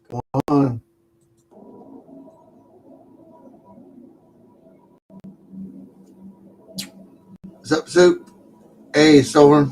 What's going on? What's up, Soup? Hey, Silver.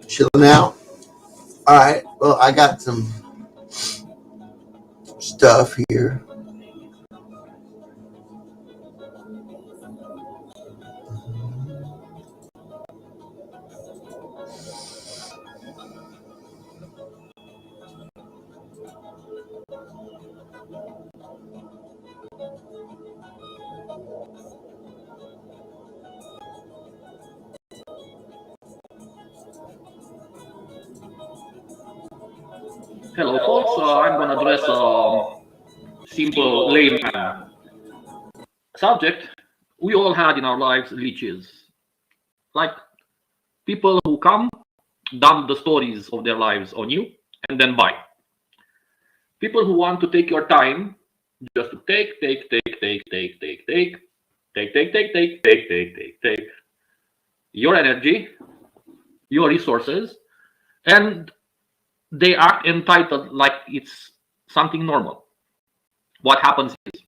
Chilling out. All right. Well, I got some stuff here. Hello, folks. I'm going to address a simple layman subject. We all had in our lives leeches, like people who come, dump the stories of their lives on you, and then buy. People who want to take your time just to take your energy, your resources, and they act entitled like it's something normal. What happens is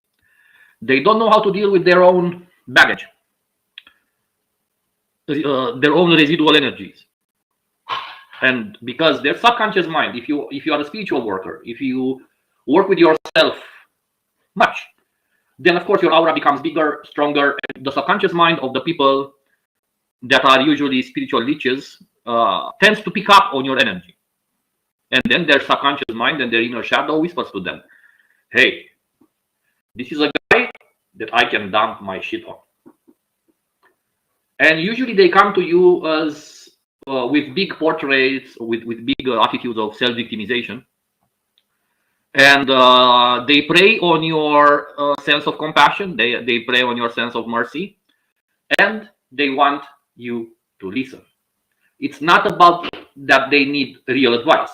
they don't know how to deal with their own baggage, their own residual energies. And because their subconscious mind, if you are a spiritual worker, if you work with yourself much, then of course your aura becomes bigger, stronger, and the subconscious mind of the people that are usually spiritual leeches tends to pick up on your energy. And then their subconscious mind and their inner shadow whispers to them, hey, this is a guy that I can dump my shit on. And usually they come to you as with big portraits, with big attitudes of self-victimization. And they prey on your sense of compassion. They prey on your sense of mercy. And they want you to listen. It's not about that they need real advice.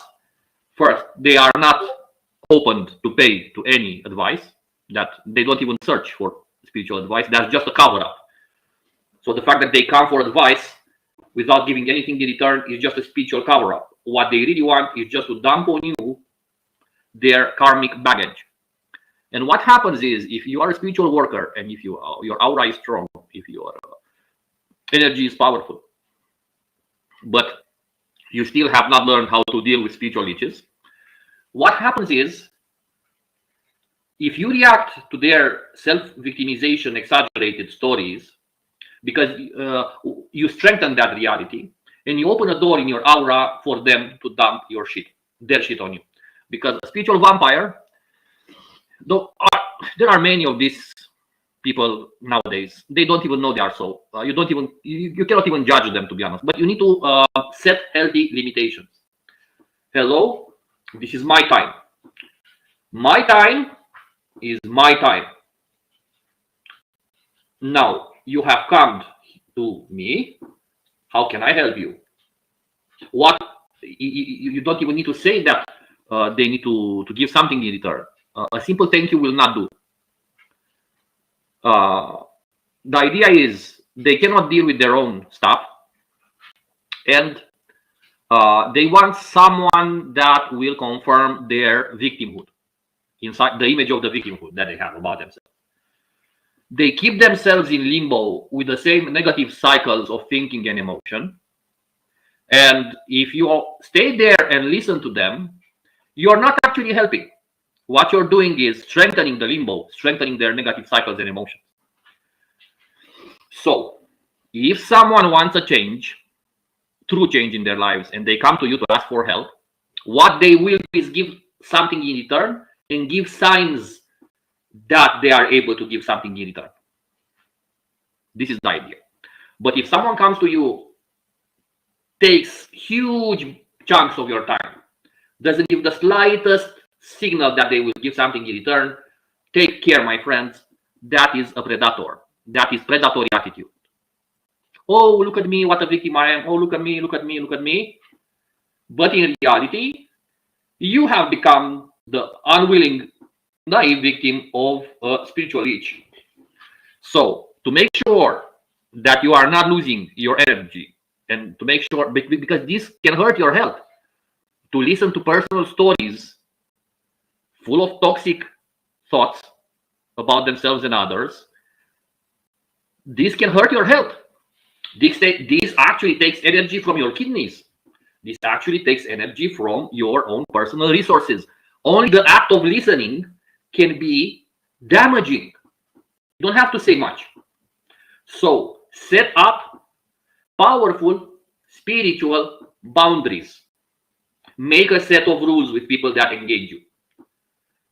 First, they are not opened to pay to any advice. That they don't even search for spiritual advice. That's just a cover-up. So the fact that they come for advice without giving anything in return is just a spiritual cover-up. What they really want is just to dump on you their karmic baggage. And what happens is, if you are a spiritual worker and if your aura is strong, if your energy is powerful, but you still have not learned how to deal with spiritual leeches, what happens is, if you react to their self-victimization, exaggerated stories, because you strengthen that reality, and you open a door in your aura for them to dump their shit on you. Because a spiritual vampire, there are many of these people nowadays. They don't even know they are so. You cannot even judge them, to be honest. But you need to set healthy limitations. Hello, this is my time. My time is my time. Now you have come to me. How can I help you? What you don't even need to say that they need to give something in return. A simple thank you will not do. The idea is they cannot deal with their own stuff, and they want someone that will confirm their victimhood, inside the image of the victimhood that they have about themselves. They keep themselves in limbo with the same negative cycles of thinking and emotion. And if you stay there and listen to them, you're not actually helping. What you're doing is strengthening the limbo, strengthening their negative cycles and emotions. So, if someone wants a change, true change in their lives and they come to you to ask for help, what they will do is give something in return and give signs that they are able to give something in return. This is the idea. But if someone comes to you, takes huge chunks of your time, doesn't give the slightest signal that they will give something in return, take care, my friends. That is a predator. That is predatory attitude. Oh, look at me, what a victim I am. Oh, look at me, look at me, look at me. But in reality, you have become the unwilling, naive victim of a spiritual leech. So, to make sure that you are not losing your energy, and to make sure, because this can hurt your health, to listen to personal stories full of toxic thoughts about themselves and others, this can hurt your health. This actually takes energy from your kidneys. This actually takes energy from your own personal resources. Only the act of listening can be damaging. You don't have to say much. So set up powerful spiritual boundaries. Make a set of rules with people that engage you.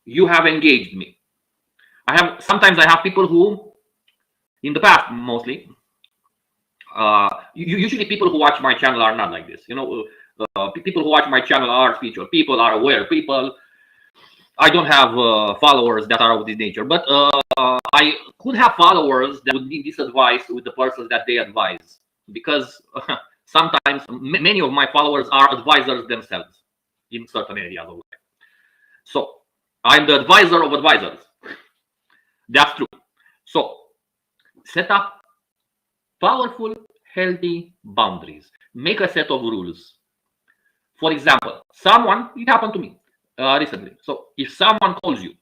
You have engaged me. Sometimes I have people who, in the past mostly, usually people who watch my channel are not like this. People who watch my channel are spiritual. People are aware. People, I don't have followers that are of this nature, but I could have followers that would need this advice with the persons that they advise, because sometimes many of my followers are advisors themselves in certain areas of life. So I'm the advisor of advisors. That's true. So set up powerful, healthy boundaries. Make a set of rules. For example, it happened to me recently. So if someone calls you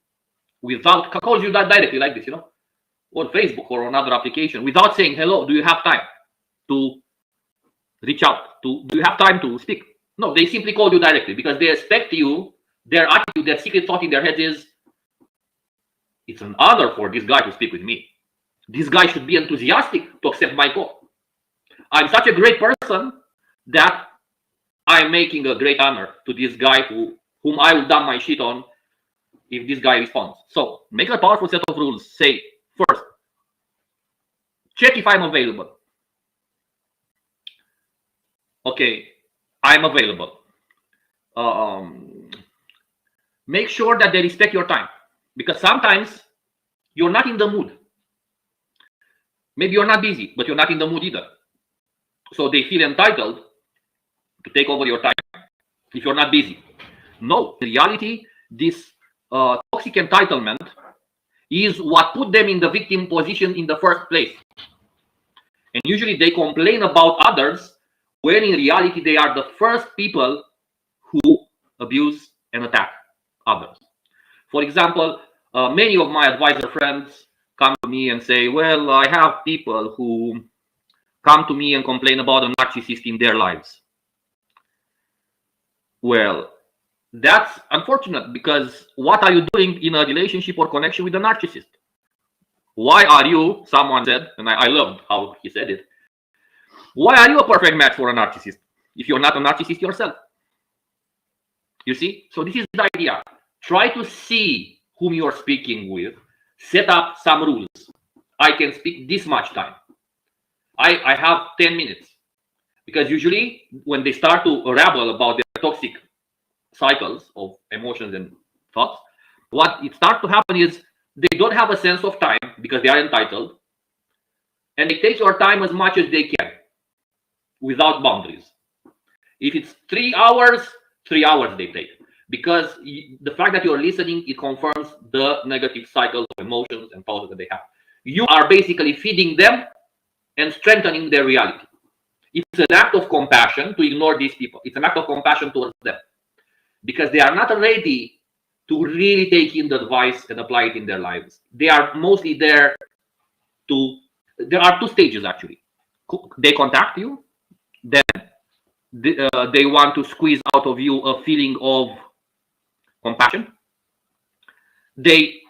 directly like this, on Facebook or on other application, without saying, hello, do you have time to reach out? Do you have time to speak? No, they simply call you directly because they expect you, their attitude, their secret thought in their head is, it's an honor for this guy to speak with me. This guy should be enthusiastic to accept my call. I'm such a great person that I'm making a great honor to this guy whom I will dump my shit on if this guy responds. So make a powerful set of rules. Say, first, check if I'm available. Okay, I'm available. Make sure that they respect your time, because sometimes you're not in the mood. Maybe you're not busy, but you're not in the mood either. So they feel entitled to take over your time if you're not busy. No, in reality, this toxic entitlement is what put them in the victim position in the first place. And usually they complain about others when in reality they are the first people who abuse and attack others. For example, many of my advisor friends come to me and say, well, I have people who come to me and complain about a narcissist in their lives. Well, that's unfortunate, because what are you doing in a relationship or connection with a narcissist? Why are you, someone said, and I loved how he said it, why are you a perfect match for a narcissist if you're not a narcissist yourself? You see? So this is the idea. Try to see whom you're speaking with. Set up some rules. I can speak this much time. I have 10 minutes. Because usually when they start to rabble about their toxic cycles of emotions and thoughts, what it starts to happen is they don't have a sense of time because they are entitled, and they take your time as much as they can without boundaries. If it's 3 hours, 3 hours they take, because the fact that you're listening, it confirms the negative cycles of emotions and thoughts that they have. You are basically feeding them and strengthening their reality. It's an act of compassion to ignore these people. It's an act of compassion towards them, because they are not ready to really take in the advice and apply it in their lives. They are mostly there there are 2 stages actually. They contact you, then they want to squeeze out of you a feeling of compassion. They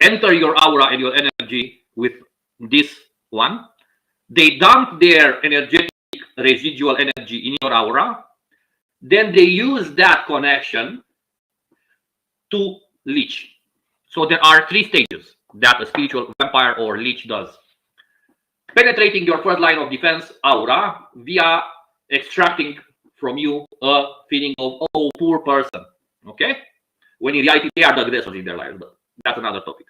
enter your aura and your energy with this one. They dump their energetic residual energy in your aura. Then they use that connection to leech. So there are 3 stages that a spiritual vampire or leech does. Penetrating your first line of defense aura via extracting from you a feeling of, oh, poor person. Okay? When in reality, they are the aggressors in their lives, but that's another topic.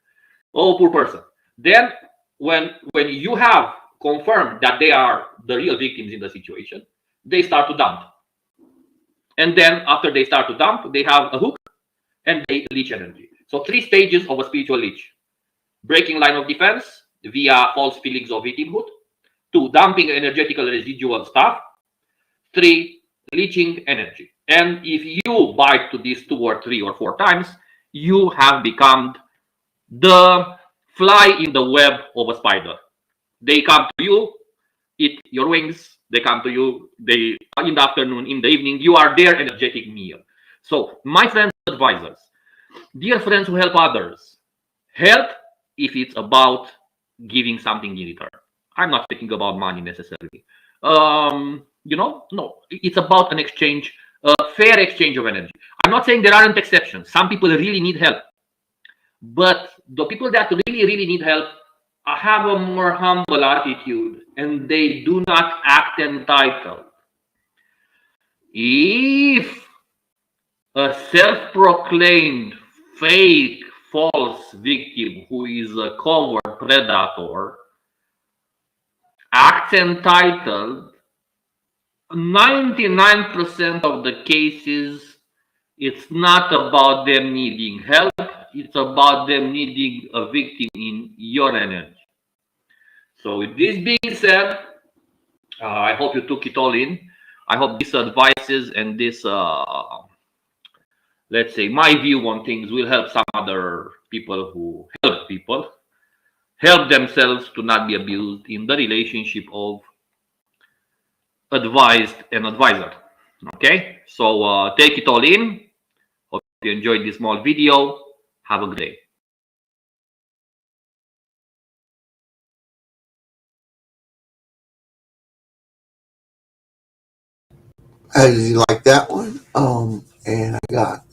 Oh, poor person. Then, when you have confirmed that they are the real victims in the situation, they start to dump. And then, after they start to dump, they have a hook and they leech energy. So, 3 stages of a spiritual leech: breaking line of defense via false feelings of victimhood, 2, dumping energetical residual stuff, 3, leeching energy. And if you bite to these 2 or 3 or 4 times, you have become the fly in the web of a spider. They come to you, eat your wings. They come to you, they in the afternoon, in the evening, you are their energetic meal. So, my friends, advisors, dear friends who help others, help if it's about giving something in return. I'm not speaking about money necessarily. No, it's about an exchange, a fair exchange of energy. I'm not saying there aren't exceptions. Some people really need help, but the people that really need help have a more humble attitude and they do not act entitled. If a self-proclaimed fake false victim who is a covert predator acts entitled, 99% of the cases, it's not about them needing help, it's about them needing a victim in your energy. So with this being said, I hope you took it all in. I hope these advices and this, let's say, my view on things will help some other people who help people help themselves to not be abused in the relationship of advised and advisor. Okay, so take it all in. Hope you enjoyed this small video. Have a good day. How did you like that one? And I got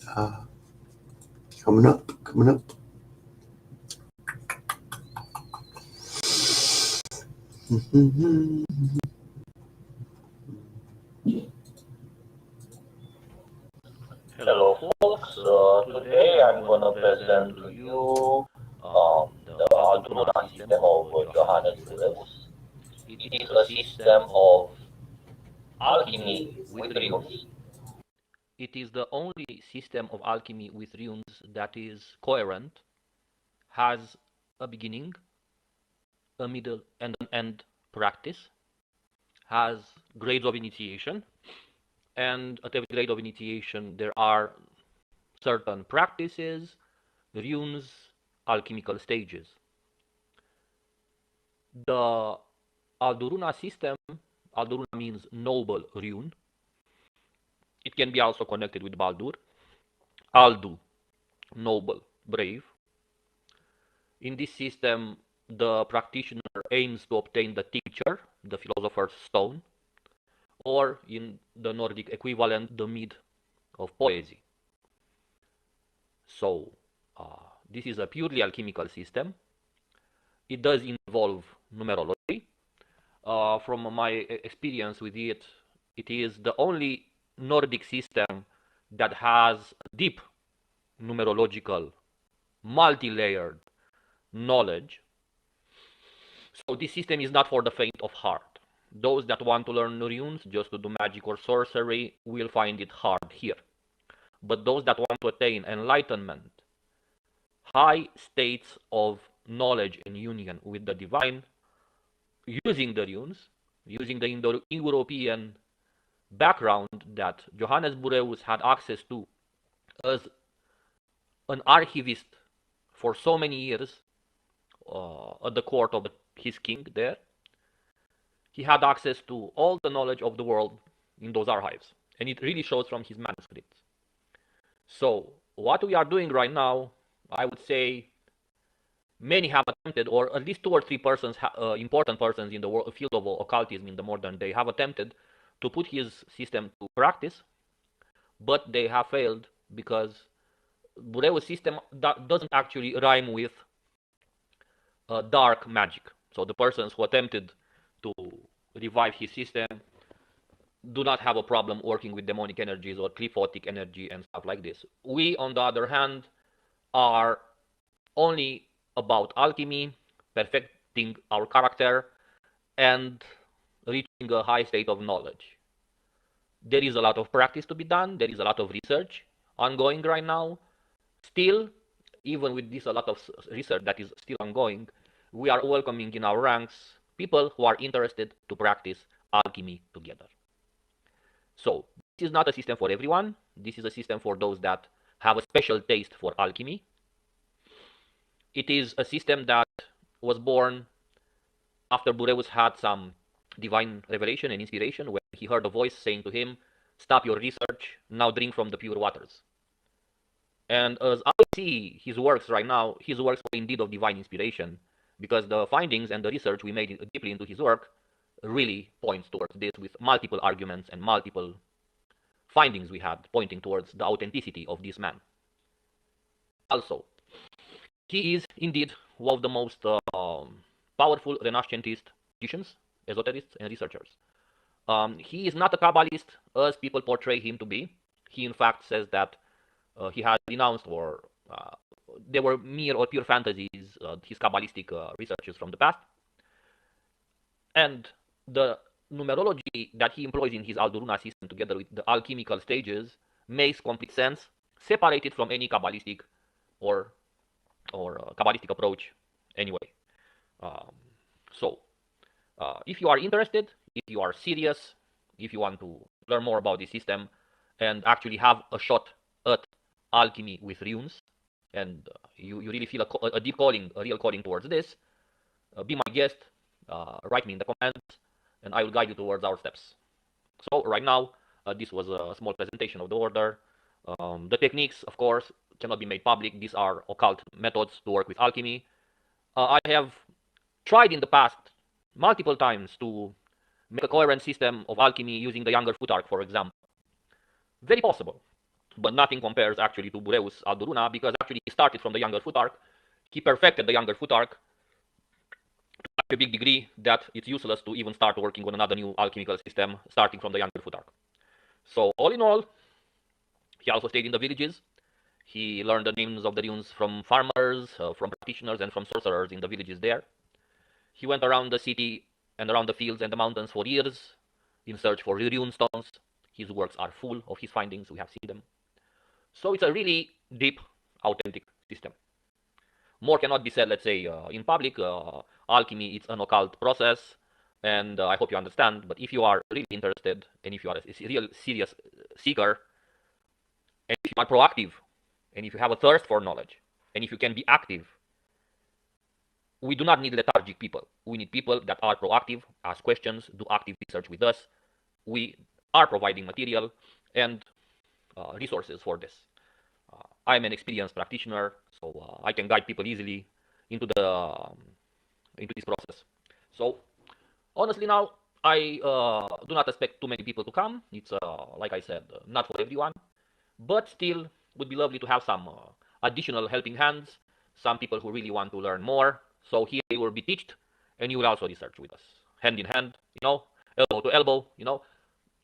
coming up. Hello folks, today I'm gonna present to you the Alduna system of Johannes Breuer's. It is a system of alchemy with runes. It is the only system of alchemy with runes that is coherent, has a beginning, a middle, and an end practice, has grades of initiation, and at every grade of initiation there are certain practices, runes, alchemical stages. The Alduruna system, Alduruna means noble rune. It can be also connected with Baldur. Aldu, noble, brave. In this system, the practitioner aims to obtain the tincture, the philosopher's stone, or in the Nordic equivalent, the mead of poesy. So, this is a purely alchemical system. It does involve numerology. From my experience with it, it is the only Nordic system that has deep numerological, multi-layered knowledge. So this system is not for the faint of heart. Those that want to learn runes just to do magic or sorcery will find it hard here. But those that want to attain enlightenment, high states of knowledge and union with the divine, using the runes, using the Indo-European background that Johannes Breuer had access to as an archivist for so many years at the court of his king there, he had access to all the knowledge of the world in those archives. And it really shows from his manuscripts. So what we are doing right now, I would say many have attempted, or at least 2 or 3 persons, important persons in the field of occultism in the modern day, have attempted to put his system to practice, but they have failed because Bureau's system doesn't actually rhyme with dark magic. So the persons who attempted to revive his system do not have a problem working with demonic energies or qliphothic energy and stuff like this. We, on the other hand, are only about alchemy, perfecting our character, and reaching a high state of knowledge. There is a lot of practice to be done. There is a lot of research ongoing right now. Still, even with this a lot of research that is still ongoing, we are welcoming in our ranks people who are interested to practice alchemy together. So this is not a system for everyone. This is a system for those that have a special taste for alchemy. It is a system that was born after Bureus had some divine revelation and inspiration when he heard a voice saying to him, "Stop your research, now drink from the pure waters." And as I see his works right now, his works were indeed of divine inspiration, because the findings and the research we made deeply into his work really points towards this, with multiple arguments and multiple findings we had pointing towards the authenticity of this man. Also, he is indeed one of the most powerful Renascentist magicians, esoterists, and researchers. He is not a Kabbalist as people portray him to be. He, in fact, says that he had denounced, or they were mere or pure fantasies, his Kabbalistic researches from the past. And the numerology that he employs in his Alduruna system, together with the alchemical stages, makes complete sense, separated from any Kabbalistic or Kabbalistic approach anyway. So, if you are interested, if you are serious, if you want to learn more about this system and actually have a shot at alchemy with runes, and you really feel a deep calling, a real calling towards this, be my guest, write me in the comments, and I will guide you towards our steps. So right now, this was a small presentation of the order. The techniques, of course, cannot be made public. These are occult methods to work with alchemy. I have tried in the past multiple times to make a coherent system of alchemy using the younger Futhark, for example. Very possible, but nothing compares actually to Bureus Alduruna, because actually he started from the younger Futhark. He perfected the younger Futhark to a big degree that it's useless to even start working on another new alchemical system starting from the younger Futhark. So all in all, he also stayed in the villages. He learned the names of the runes from farmers, from practitioners, and from sorcerers in the villages there. He went around the city and around the fields and the mountains for years in search for rune stones. His works are full of his findings. We have seen them. So it's a really deep, authentic system. More cannot be said, let's say, in public. Alchemy, it's an occult process, and I hope you understand. But if you are really interested, and if you are a real serious seeker, and if you are proactive, and if you have a thirst for knowledge, and if you can be active, we do not need lethargic people. We need people that are proactive, ask questions, do active research with us. We are providing material and resources for this. I'm an experienced practitioner, so I can guide people easily into this process. So honestly, now I do not expect too many people to come. It's like I said, not for everyone, but still would be lovely to have some additional helping hands, some people who really want to learn more. So here you will be taught, and you will also research with us, hand in hand, elbow to elbow.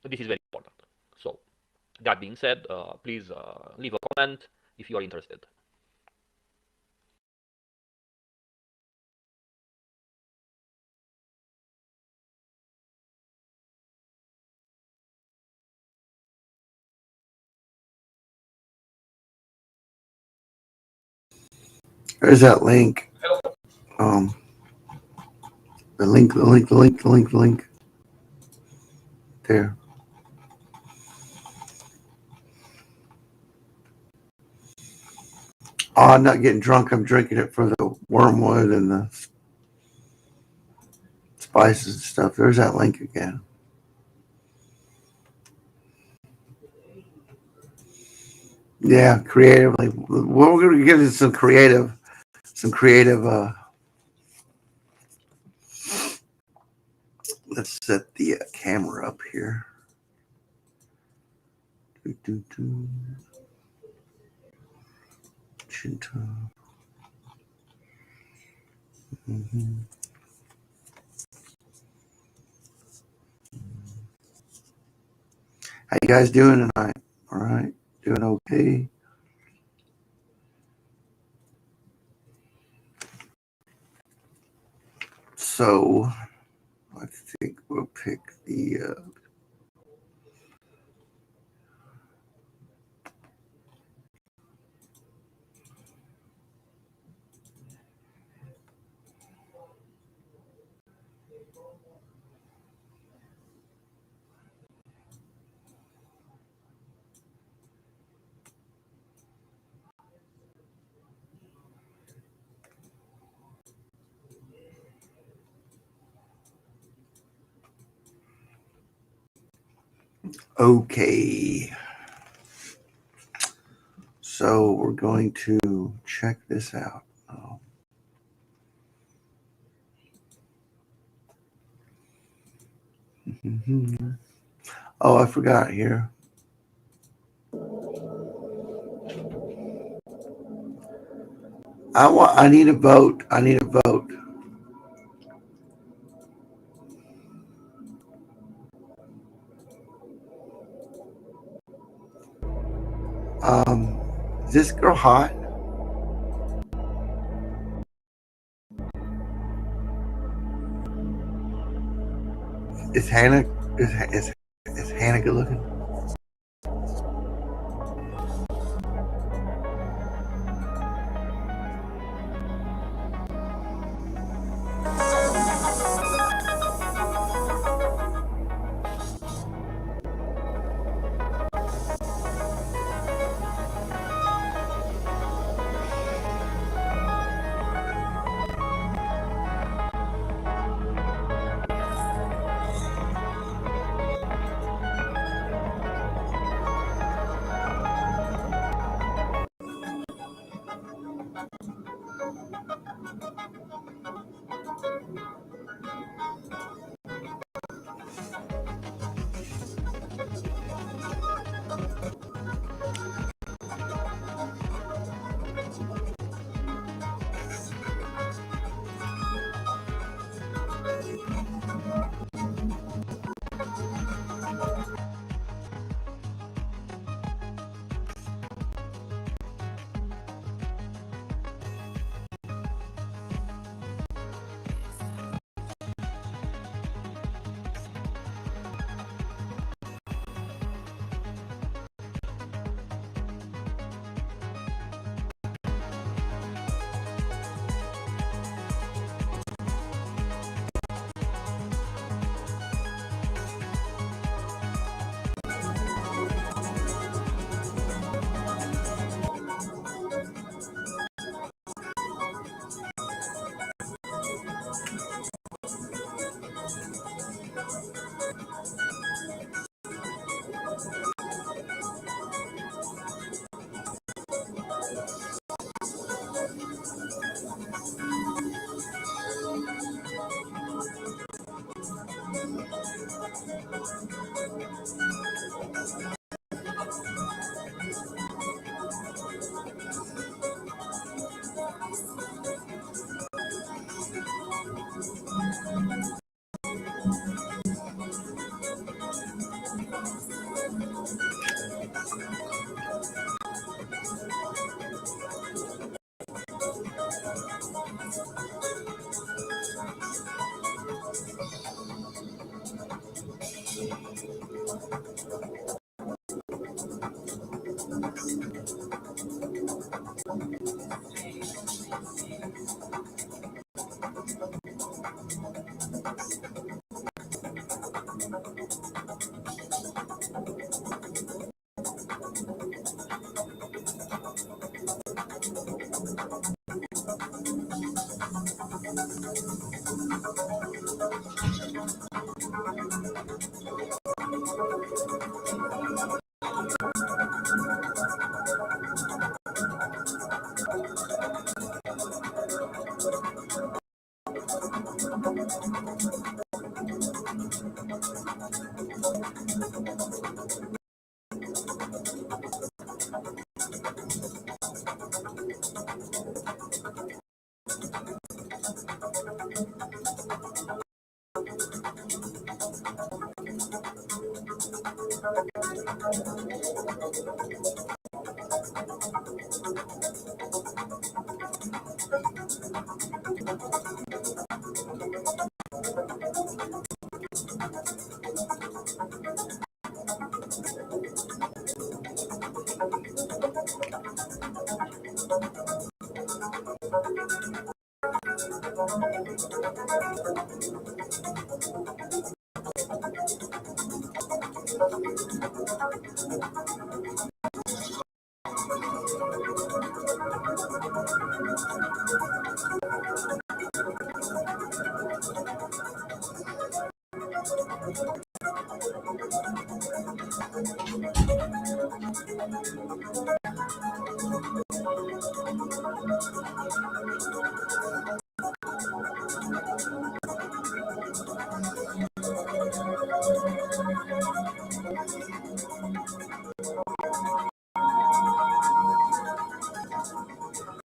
This is very important. So that being said, please leave a comment if you are interested. There's that link. The link. There. Oh, I'm not getting drunk. I'm drinking it for the wormwood and the spices and stuff. There's that link again. Yeah, creatively. We're going to give it some creative some creative. Let's set the camera up here. Mm-hmm. How you guys doing tonight? All right, doing okay. So I think we'll pick the. Okay. So we're going to check this out. Oh, I forgot here. I need a vote. I need a vote. Is this girl hot? Is Hannah is Hannah good looking?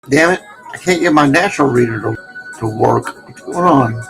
Damn it, I can't get my natural reader to work. What's going on?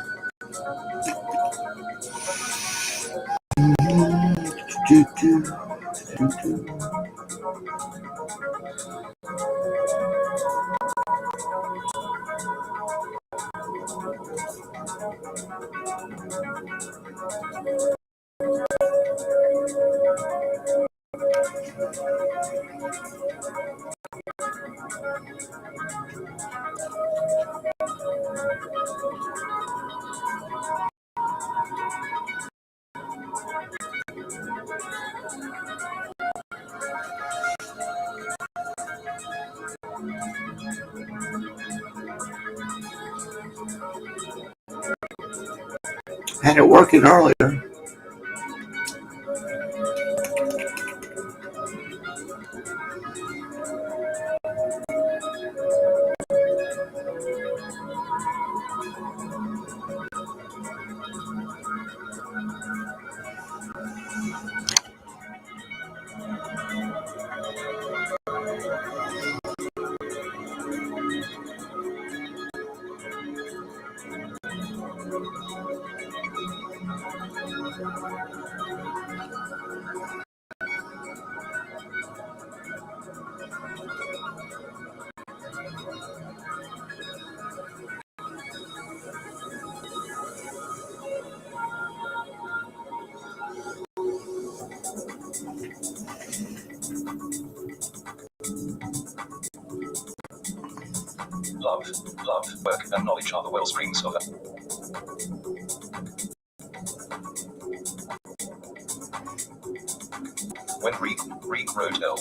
Had it working earlier. Love, work, and knowledge are the well springs of When Greek wrote L.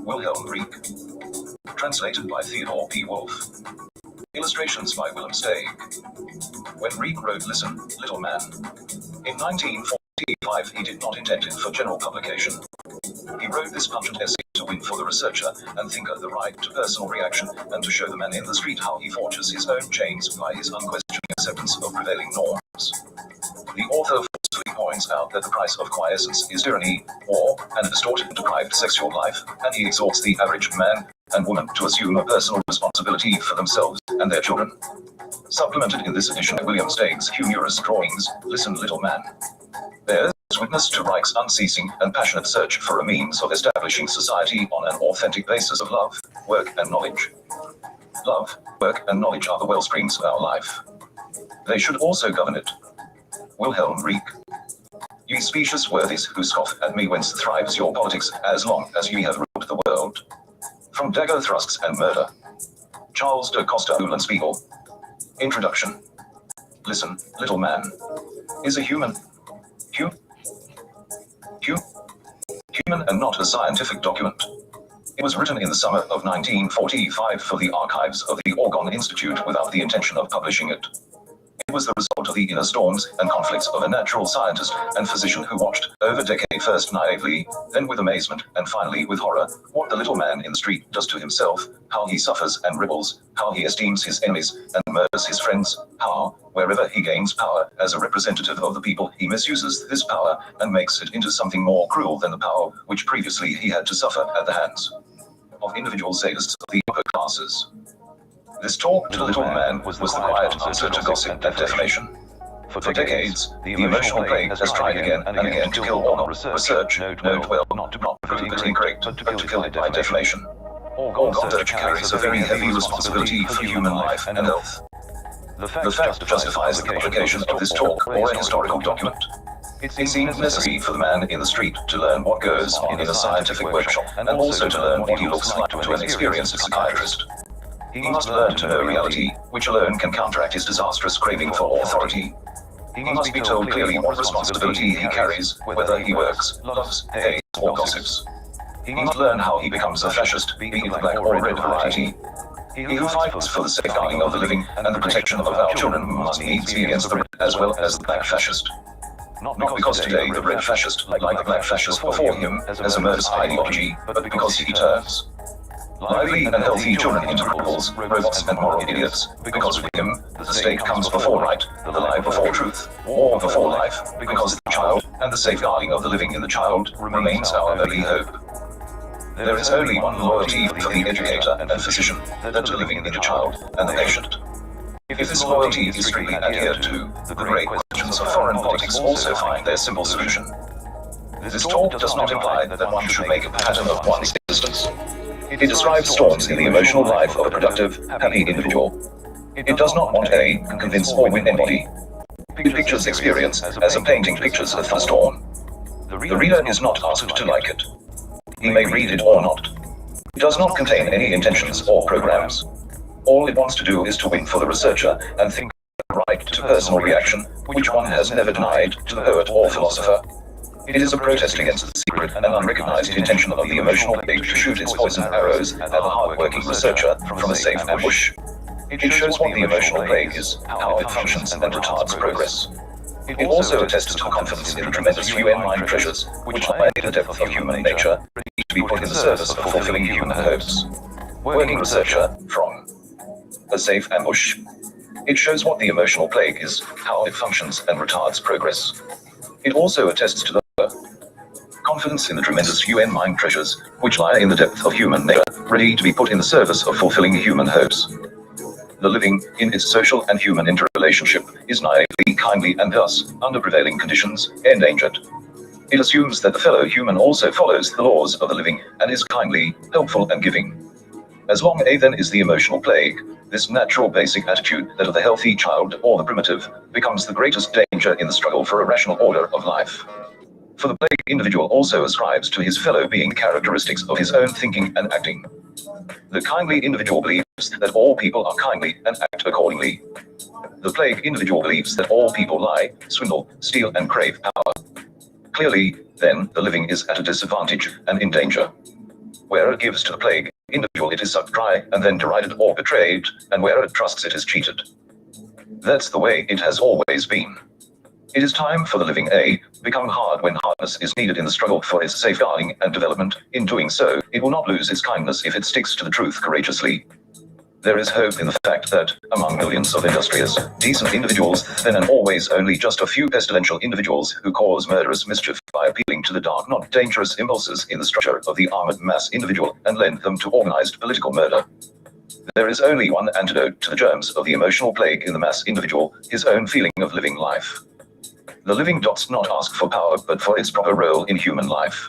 Wilhelm Greek. Translated by Theodore P. Wolfe. Illustrations by Willem Steig. When Greek wrote Listen, Little Man. In 1945 he did not intend it for general publication. He wrote this pungent essay to win for the researcher and thinker the right to personal reaction and to show the man in the street how he forges his own chains by his unquestioning acceptance of prevailing norms. The author forcefully points out that the price of quiescence is tyranny, war, and a distorted and deprived sexual life, and he exhorts the average man and woman to assume a personal responsibility for themselves and their children. Supplemented in this edition by William Steig's humorous drawings, Listen, Little Man. Bears witness to Reich's unceasing and passionate search for a means of establishing society on an authentic basis of love, work, and knowledge. Love, work, and knowledge are the well springs of our life. They should also govern it. Wilhelm Reich. Ye specious worthies who scoff at me whence thrives your politics, as long as ye have ruled the world. From dagger thrusts and murder. Charles de Costa Eulenspiegel. Introduction. Listen, little man. Is a human. and not a scientific document. It was written in the summer of 1945 for the archives of the Oregon Institute without the intention of publishing it. It was the result of the inner storms and conflicts of a natural scientist and physician who watched, over decades, first naively, then with amazement, and finally with horror, what the little man in the street does to himself, how he suffers and rebels, how he esteems his enemies and murders his friends, how, wherever he gains power as a representative of the people, he misuses this power and makes it into something more cruel than the power which previously he had to suffer at the hands of individual sadists of the upper classes. This talk to the little man was the quiet answer to gossip and defamation. For decades, the emotional plague has tried again and again to kill all research, note well, not to prove it incorrect, but to kill it by defamation. All research carries a very heavy responsibility for human life and health. The fact justifies the publication of this talk or a historical document. It seems necessary for the man in the street to learn what goes on in a scientific workshop, and also to learn what he looks like to an experienced psychiatrist. He must learn to know reality, which alone can counteract his disastrous craving for authority. He must be told clearly what responsibility he carries, whether he works, loves, hates, or gossips. He must learn how he becomes a fascist, be it the black or red variety. He who fights for the safeguarding of the living and the protection of our children must needs be against the red as well as the black fascist. Not because today the red fascist, like the black fascist before him, has a murderous ideology, but because he turns lively and healthy children into cripples, robots, and moral idiots, because with him, the state comes before right, the lie before truth, war before life, because the child, and the safeguarding of the living in the child, remains our only hope. There is only one loyalty for the educator and physician, that to living in the child and the patient. If this loyalty is strictly adhered to, the great questions of foreign politics also find their simple solution. This talk does not imply that one should make a pattern of one's existence. It describes storms in the emotional life of a productive, happy individual. It does not want to convince or win anybody. It pictures experience as a painting pictures a thunderstorm. The reader is not asked to like it. He may read it or not. It does not contain any intentions or programs. All it wants to do is to win for the researcher and think the right to personal reaction, which one has never denied to the poet or philosopher. It is a protest against the secret and unrecognized intention of the emotional plague to shoot its poison arrows at the hard-working researcher from a safe ambush. It shows what the emotional plague is, how it functions and retards progress. It also attests to confidence in the tremendous UN mind pressures, which lie in the depth of human nature, ready to be put in the service of fulfilling human hopes. Working researcher from a safe ambush. It shows what the emotional plague is, how it functions and retards progress. It also attests to the confidence in the tremendous UN mind treasures, which lie in the depth of human nature, ready to be put in the service of fulfilling human hopes. The living, in its social and human interrelationship, is naively, kindly, and thus, under prevailing conditions, endangered. It assumes that the fellow human also follows the laws of the living, and is kindly, helpful, and giving. As long as then is the emotional plague, this natural basic attitude that of the healthy child or the primitive becomes the greatest danger in the struggle for a rational order of life. For the plague individual also ascribes to his fellow being characteristics of his own thinking and acting. The kindly individual believes that all people are kindly and act accordingly. The plague individual believes that all people lie, swindle, steal, and crave power. Clearly, then, the living is at a disadvantage and in danger. Where it gives to the plague individual, it is sucked dry and then derided or betrayed, and where it trusts, it is cheated. That's the way it has always been. It is time for the living become hard when hardness is needed in the struggle for its safeguarding and development. In doing so, it will not lose its kindness if it sticks to the truth courageously. There is hope in the fact that, among millions of industrious, decent individuals, then and always only just a few pestilential individuals who cause murderous mischief by appealing to the dark, not dangerous impulses in the structure of the armored mass individual and lend them to organized political murder. There is only one antidote to the germs of the emotional plague in the mass individual, his own feeling of living life. The living does not ask for power, but for its proper role in human life.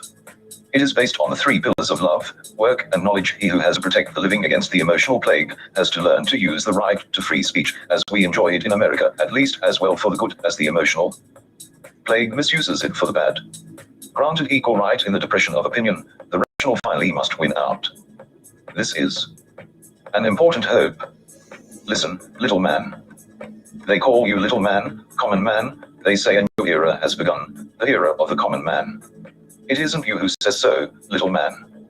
It is based on the three pillars of love, work, and knowledge. He who has to protect the living against the emotional plague has to learn to use the right to free speech, as we enjoy it in America, at least as well for the good as the emotional plague misuses it for the bad. Granted equal right in the depression of opinion, the rational finally must win out. This is an important hope. Listen, little man. They call you little man, common man. They say a new era has begun, the era of the common man. It isn't you who says so, little man.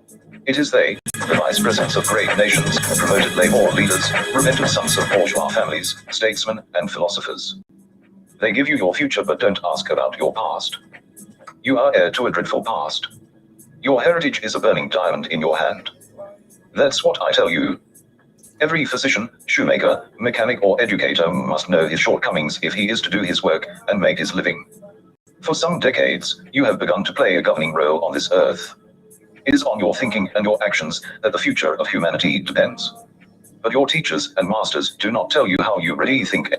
It is they, the vice presidents of great nations, promoted labor leaders, repentant sons of bourgeois families, statesmen, and philosophers. They give you your future but don't ask about your past. You are heir to a dreadful past. Your heritage is a burning diamond in your hand. That's what I tell you. Every physician, shoemaker, mechanic, or educator must know his shortcomings if he is to do his work and make his living. For some decades, you have begun to play a governing role on this earth. It is on your thinking and your actions that the future of humanity depends. But your teachers and masters do not tell you how you really think.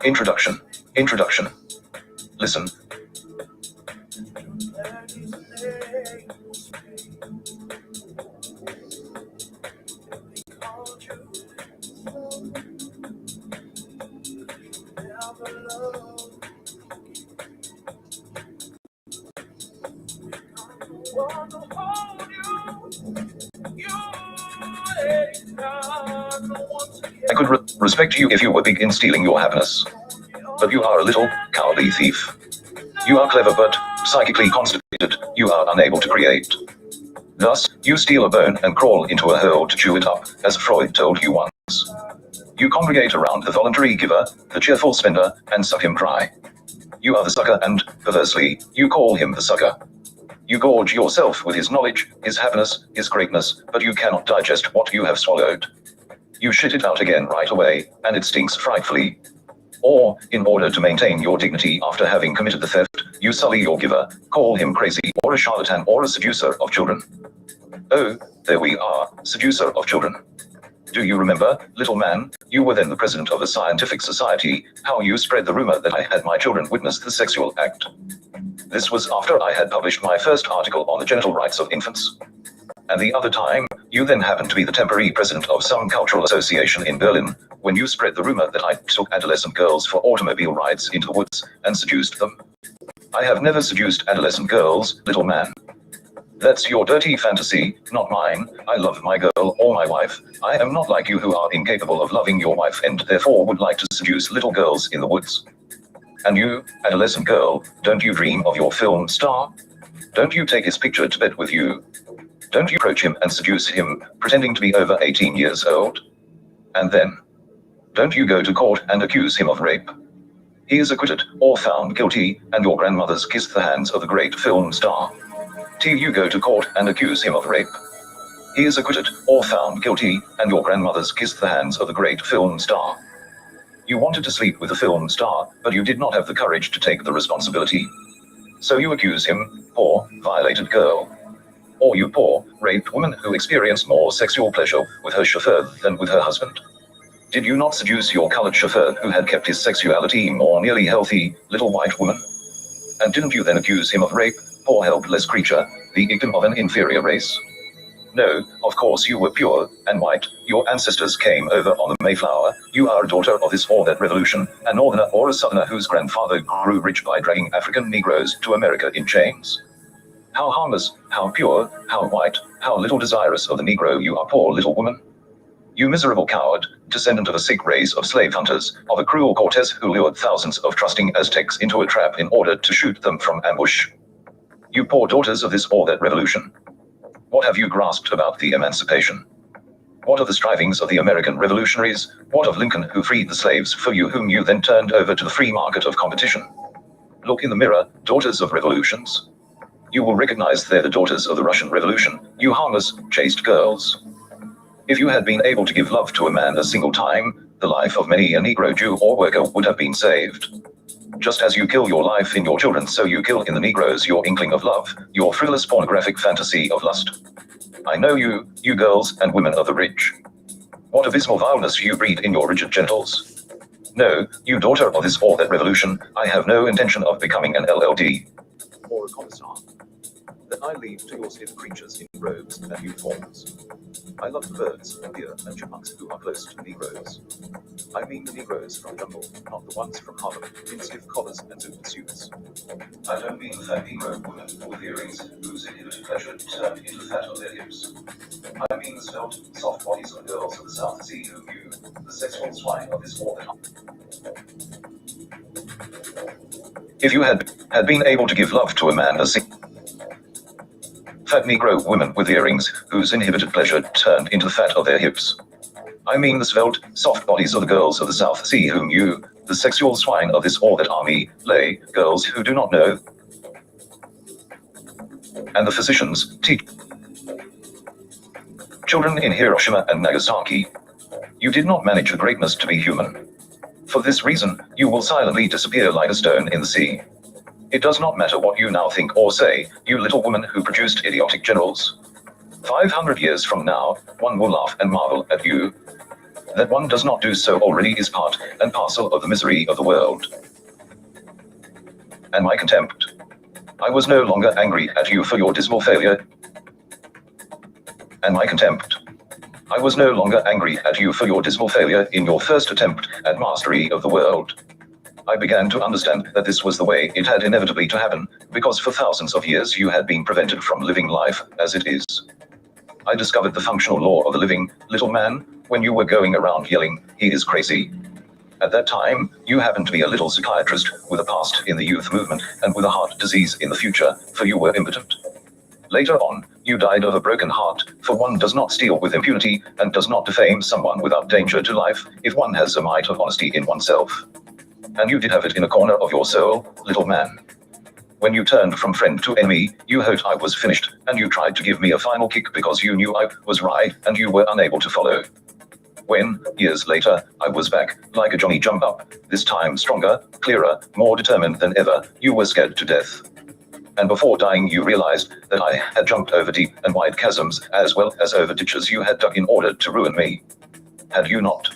Introduction. Introduction. Listen. I could respect you if you were big in stealing your happiness. But you are a little, cowardly thief. You are clever but psychically constipated, you are unable to create. Thus, you steal a bone and crawl into a hole to chew it up, as Freud told you once. You congregate around the voluntary giver, the cheerful spender, and suck him dry. You are the sucker and, perversely, you call him the sucker. You gorge yourself with his knowledge, his happiness, his greatness, but you cannot digest what you have swallowed. You shit it out again right away, and it stinks frightfully. Or, in order to maintain your dignity after having committed the theft, you sully your giver, call him crazy, or a charlatan, or a seducer of children. Oh, there we are, seducer of children. Do you remember, little man, you were then the president of a scientific society, how you spread the rumor that I had my children witness the sexual act? This was after I had published my first article on the genital rights of infants. And the other time, you then happened to be the temporary president of some cultural association in Berlin, when you spread the rumor that I took adolescent girls for automobile rides into the woods and seduced them. I have never seduced adolescent girls, little man. That's your dirty fantasy, not mine. I love my girl or my wife. I am not like you who are incapable of loving your wife and therefore would like to seduce little girls in the woods. And you, adolescent girl, don't you dream of your film star? Don't you take his picture to bed with you? Don't you approach him and seduce him, pretending to be over 18 years old? And then, don't you go to court and accuse him of rape? He is acquitted or found guilty, and your grandmothers kissed the hands of the great film star. Till you go to court and accuse him of rape. He is acquitted or found guilty, and your grandmothers kissed the hands of the great film star. You wanted to sleep with the film star, but you did not have the courage to take the responsibility. So you accuse him, poor, violated girl. Or you poor, raped woman who experienced more sexual pleasure with her chauffeur than with her husband. Did you not seduce your colored chauffeur who had kept his sexuality more nearly healthy, little white woman? And didn't you then accuse him of rape, poor helpless creature, the victim of an inferior race? No, of course you were pure and white. Your ancestors came over on the Mayflower. You are a daughter of this or that revolution, a northerner or a southerner whose grandfather grew rich by dragging African Negroes to America in chains. How harmless, how pure, how white, how little desirous of the Negro you are, poor little woman. You miserable coward, descendant of a sick race of slave hunters, of a cruel Cortez who lured thousands of trusting Aztecs into a trap in order to shoot them from ambush. You poor daughters of this or that revolution. What have you grasped about the emancipation? What of the strivings of the American revolutionaries? What of Lincoln who freed the slaves for you whom you then turned over to the free market of competition? Look in the mirror, daughters of revolutions. You will recognize they're the daughters of the Russian Revolution, you harmless, chaste girls. If you had been able to give love to a man a single time, the life of many a Negro Jew or worker would have been saved. Just as you kill your life in your children, so you kill in the Negroes your inkling of love, your frivolous pornographic fantasy of lust. I know you, you girls and women of the rich. What abysmal vileness you breed in your rigid genitals. No, you daughter of this or that revolution, I have no intention of becoming an LLD. Or a commissar. The I leave to yours the creatures in robes and uniforms. I love the birds, deer, and chipmunks who are close to the Negroes. I mean the Negroes from the jungle, not the ones from Harlem, in stiff collars and suit suits. I don't mean the fat Negro woman with earrings whose inhibited pleasure turned into the fat of their hips. I mean the svelte, soft bodies of girls of the South Sea who you, the sexual swine of this war that if you had been able to give love to a man as fat Negro women with earrings whose inhibited pleasure turned into the fat of their hips. I mean the svelte, soft bodies of the girls of the South Sea whom you, the sexual swine of this or that army, lay, girls who do not know, and the physicians teach children in Hiroshima and Nagasaki. You did not manage the greatness to be human. For this reason, you will silently disappear like a stone in the sea. It does not matter what you now think or say, you little woman who produced idiotic generals. 500 years from now, one will laugh and marvel at you. That one does not do so already is part and parcel of the misery of the world. And my contempt. I was no longer angry at you for your dismal failure. And my contempt. I was no longer angry at you for your dismal failure in your first attempt at mastery of the world. I began to understand that this was the way it had inevitably to happen, because for thousands of years you had been prevented from living life as it is. I discovered the functional law of the living, little man, when you were going around yelling, "He is crazy." At that time, you happened to be a little psychiatrist with a past in the youth movement and with a heart disease in the future, for you were impotent. Later on, you died of a broken heart, for one does not steal with impunity and does not defame someone without danger to life, if one has a mite of honesty in oneself. And you did have it in a corner of your soul, little man. When you turned from friend to enemy, you hoped I was finished, and you tried to give me a final kick because you knew I was right, and you were unable to follow. When, years later, I was back, like a Johnny jump up, this time stronger, clearer, more determined than ever, you were scared to death. And before dying you realized that I had jumped over deep and wide chasms, as well as over ditches you had dug in order to ruin me. Had you not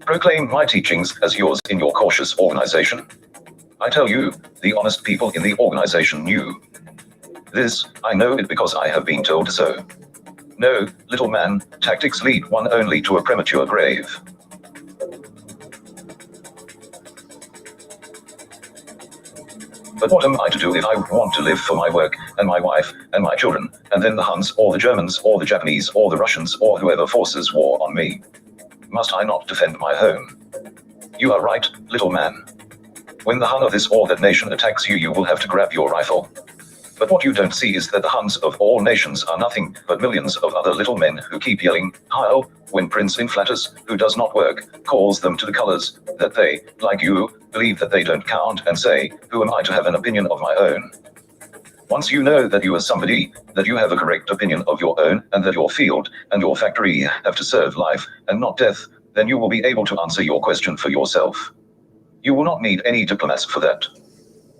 proclaimed my teachings as yours in your cautious organization? I tell you, the honest people in the organization knew. This, I know it because I have been told so. No, little man, tactics lead one only to a premature grave. But what am I to do if I want to live for my work, and my wife, and my children, and then the Huns, or the Germans, or the Japanese, or the Russians, or whoever forces war on me? Must I not defend my home? You are right, little man. When the Hun of this or that nation attacks you, you will have to grab your rifle. But what you don't see is that the Huns of all nations are nothing but millions of other little men who keep yelling, "Heil," when Prince Inflatus, who does not work, calls them to the colors, that they, like you, believe that they don't count and say, "Who am I to have an opinion of my own?" Once you know that you are somebody, that you have a correct opinion of your own, and that your field and your factory have to serve life and not death, then you will be able to answer your question for yourself. You will not need any diplomats for that.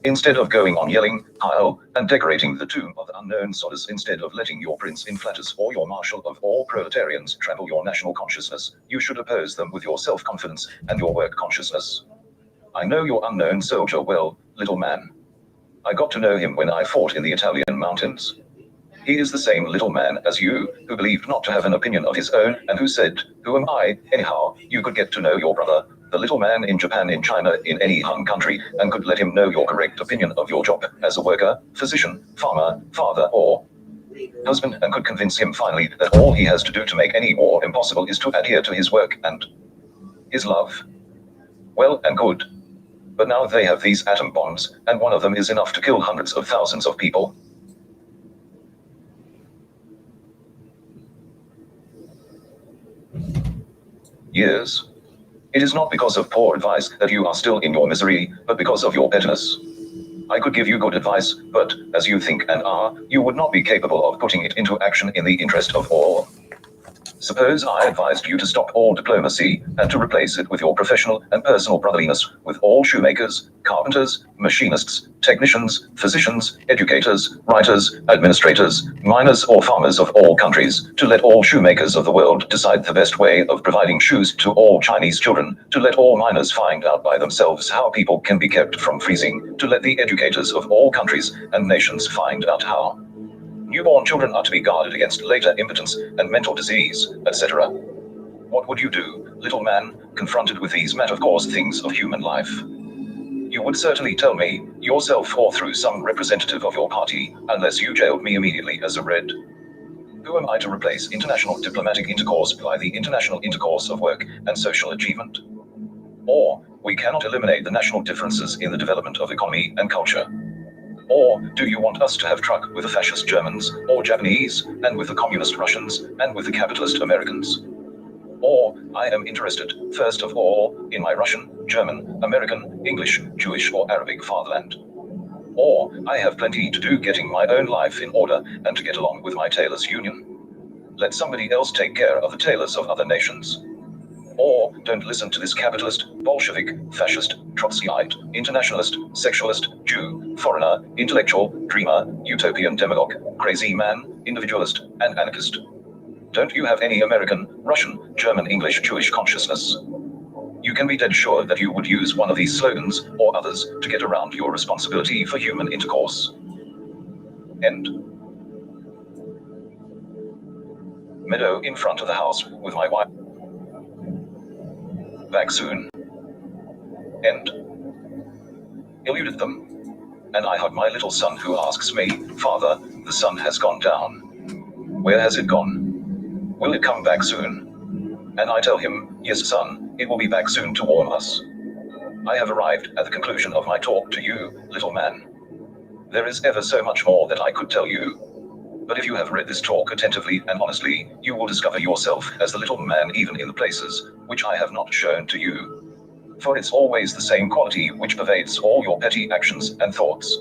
Instead of going on yelling, "Heil," and decorating the tomb of the unknown Sodus, instead of letting your Prince Inflatus or your Marshal of all proletarians trample your national consciousness, you should oppose them with your self-confidence and your work consciousness. I know your unknown soldier well, little man. I got to know him when I fought in the Italian mountains. He is the same little man as you, who believed not to have an opinion of his own, and who said, "Who am I, anyhow?" You could get to know your brother, the little man in Japan, in China, in any Han country, and could let him know your correct opinion of your job as a worker, physician, farmer, father, or husband, and could convince him finally that all he has to do to make any war impossible is to adhere to his work and his love. Well and good. But now they have these atom bombs, and one of them is enough to kill hundreds of thousands of people. Years. It is not because of poor advice that you are still in your misery, but because of your pettiness. I could give you good advice, but, as you think and are, you would not be capable of putting it into action in the interest of all. Suppose I advised you to stop all diplomacy, and to replace it with your professional and personal brotherliness, with all shoemakers, carpenters, machinists, technicians, physicians, educators, writers, administrators, miners or farmers of all countries, to let all shoemakers of the world decide the best way of providing shoes to all Chinese children, to let all miners find out by themselves how people can be kept from freezing, to let the educators of all countries and nations find out how Newborn children are to be guarded against later impotence and mental disease, etc. What would you do, little man, confronted with these matter-of-course things of human life? You would certainly tell me, yourself or through some representative of your party, unless you jailed me immediately as a red. Who am I to replace international diplomatic intercourse by the international intercourse of work and social achievement? Or, we cannot eliminate the national differences in the development of economy and culture. Or, do you want us to have truck with the fascist Germans, or Japanese, and with the communist Russians, and with the capitalist Americans? Or, I am interested, first of all, in my Russian, German, American, English, Jewish or Arabic fatherland. Or, I have plenty to do getting my own life in order and to get along with my tailors union. Let somebody else take care of the tailors of other nations. Or, don't listen to this capitalist, Bolshevik, fascist, Trotskyite, internationalist, sexualist, Jew, foreigner, intellectual, dreamer, utopian demagogue, crazy man, individualist, and anarchist. Don't you have any American, Russian, German, English, Jewish consciousness? You can be dead sure that you would use one of these slogans, or others, to get around your responsibility for human intercourse. End. Meadow in front of the house, with my wife. Back soon. End. Eluded them. And I hug my little son who asks me, Father, the sun has gone down. Where has it gone? Will it come back soon? And I tell him, yes son, it will be back soon to warm us. I have arrived at the conclusion of my talk to you, little man. There is ever so much more that I could tell you. But if you have read this talk attentively and honestly, you will discover yourself as the little man even in the places which I have not shown to you. For it's always the same quality which pervades all your petty actions and thoughts.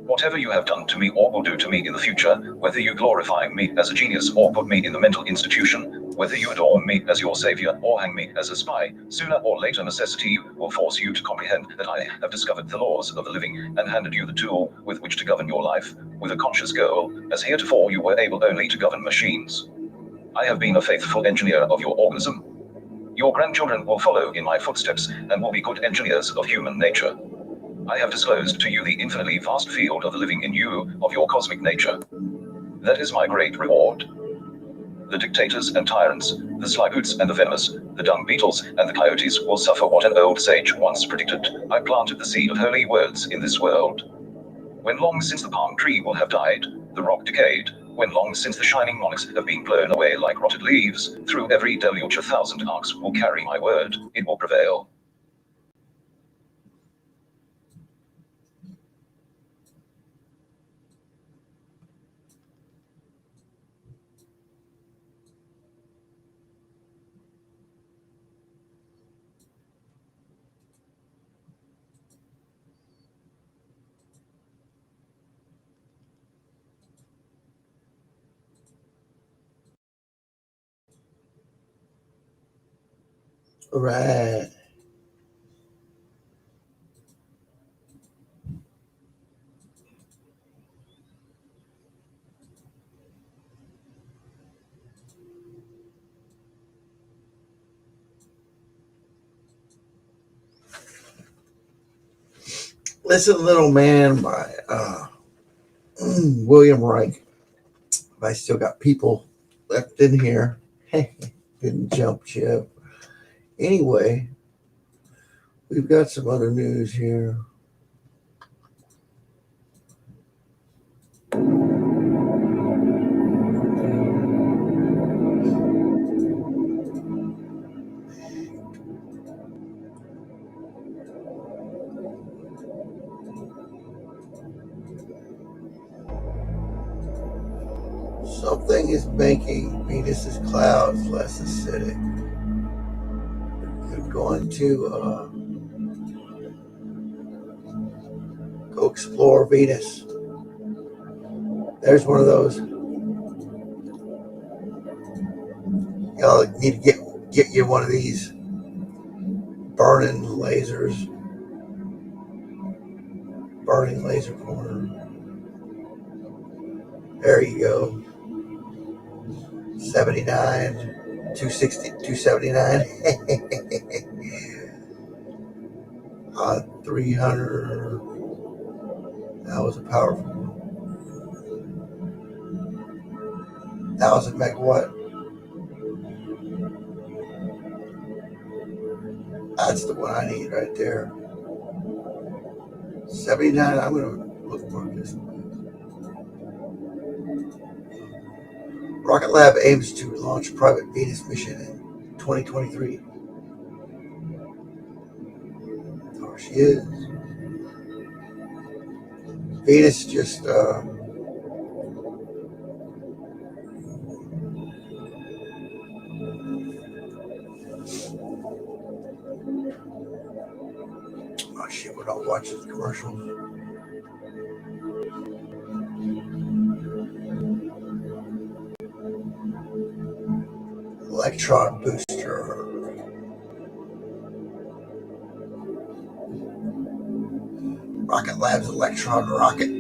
Whatever you have done to me or will do to me in the future, whether you glorify me as a genius or put me in the mental institution, whether you adore me as your savior or hang me as a spy, sooner or later necessity will force you to comprehend that I have discovered the laws of the living and handed you the tool with which to govern your life, with a conscious goal, as heretofore you were able only to govern machines. I have been a faithful engineer of your organism. Your grandchildren will follow in my footsteps and will be good engineers of human nature. I have disclosed to you the infinitely vast field of the living in you, of your cosmic nature. That is my great reward. The dictators and tyrants, the slyboots and the venomous, the dung beetles and the coyotes will suffer what an old sage once predicted. I planted the seed of holy words in this world. When long since the palm tree will have died, the rock decayed, when long since the shining monarchs have been blown away like rotted leaves, through every deluge 1,000 arcs will carry my word, it will prevail. All right. Listen, Little Man by William Reich. I still got people left in here. Didn't jump ship. Anyway, we've got some other news here. Something is making Venus's clouds less acidic. We're going to go explore Venus. There's one of those. Y'all need to get you one of these burning laser pointer. There you go. 79, 260, 279. 300. That was a powerful one. 1,000 megawatt. That's the one I need right there. 79. I'm going to look for this. Rocket Lab aims to launch private Venus mission in 2023. There she is. Venus just oh shit, we're not watching the commercial. Electron booster. Rocket Lab's Electron rocket.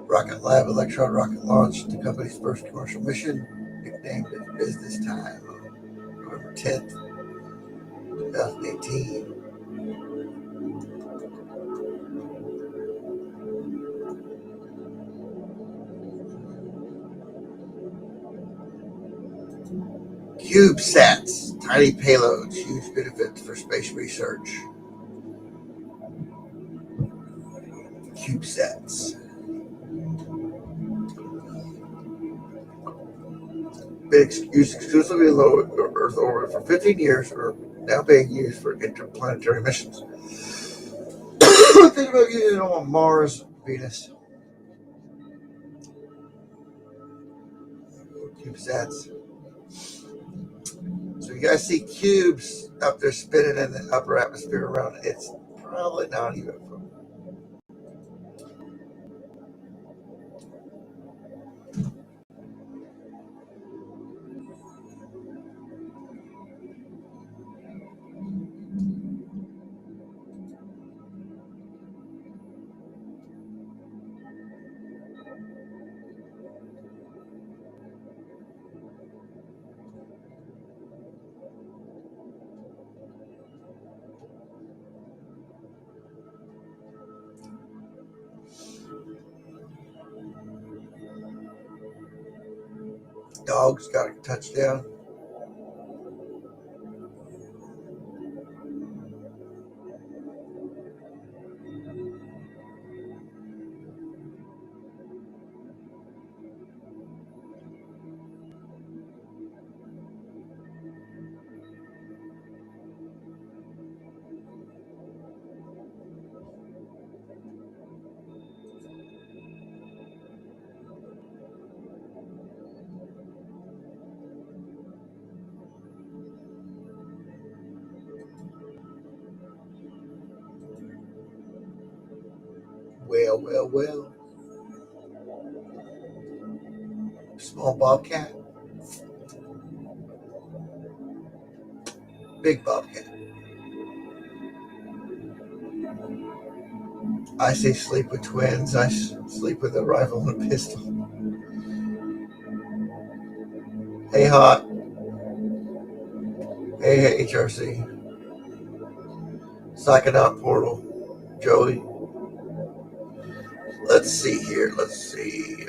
Rocket Lab Electron rocket launched the company's first commercial mission, nicknamed as Business Time, November 10th, 2018. CubeSats, tiny payloads, huge benefits for space research. CubeSats. Been used exclusively in low Earth orbit for 15 years, are now being used for interplanetary missions. Think about using it on Mars, Venus. CubeSats. So you guys see cubes up there spinning in the upper atmosphere around it. It's probably not even from. Dogs got a touchdown. Well. Small bobcat, big bobcat. I say sleep with twins. I sleep with a rifle and a pistol. Hey, Hot. Hey, HRC. Psychonaut Portal. Joey. Let's see here. Let's see.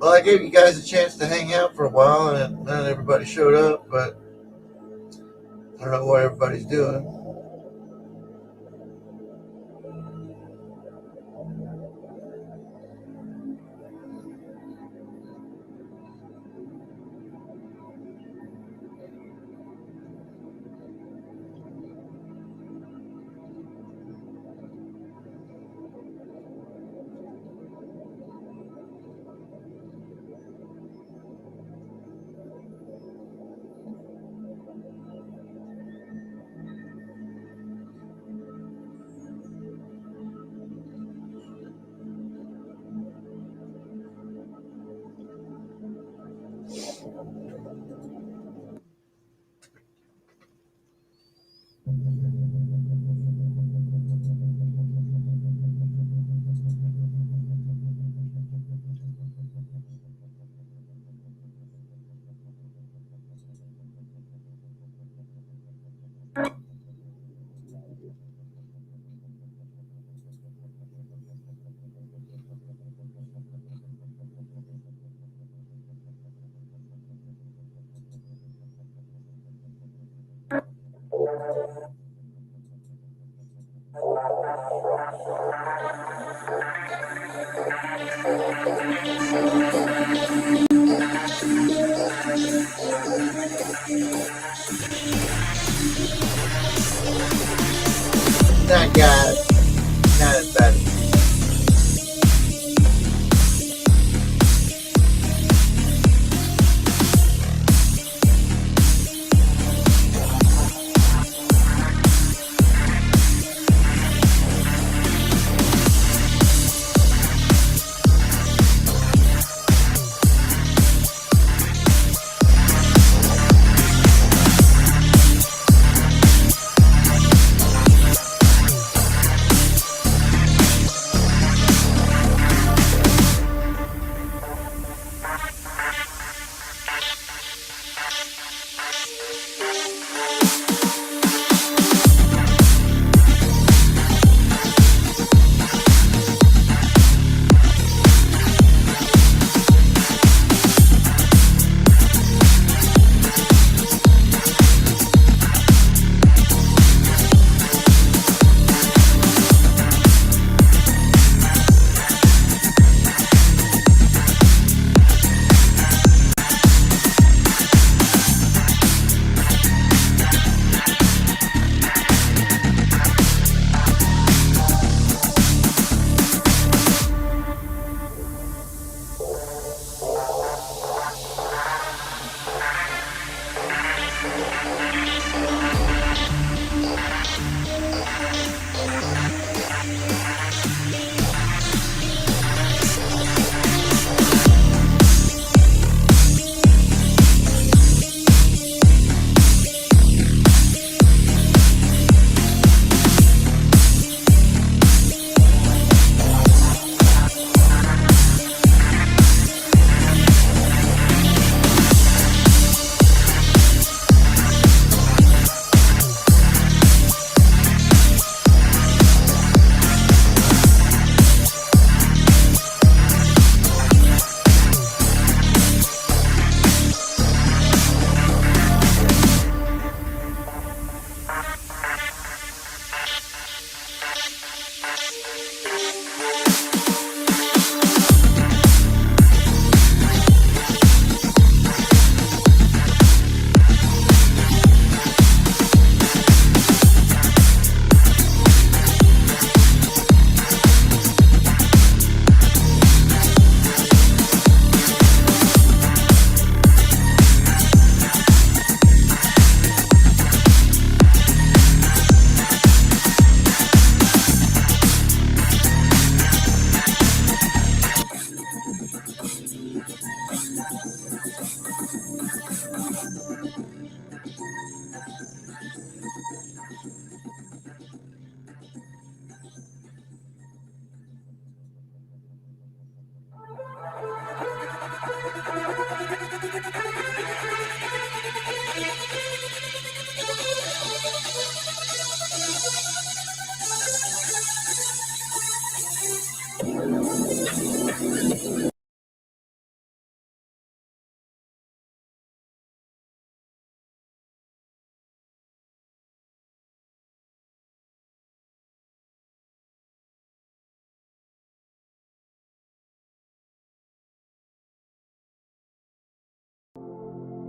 Well, I gave you guys a chance to hang out for a while, and not everybody showed up, but I don't know what everybody's doing.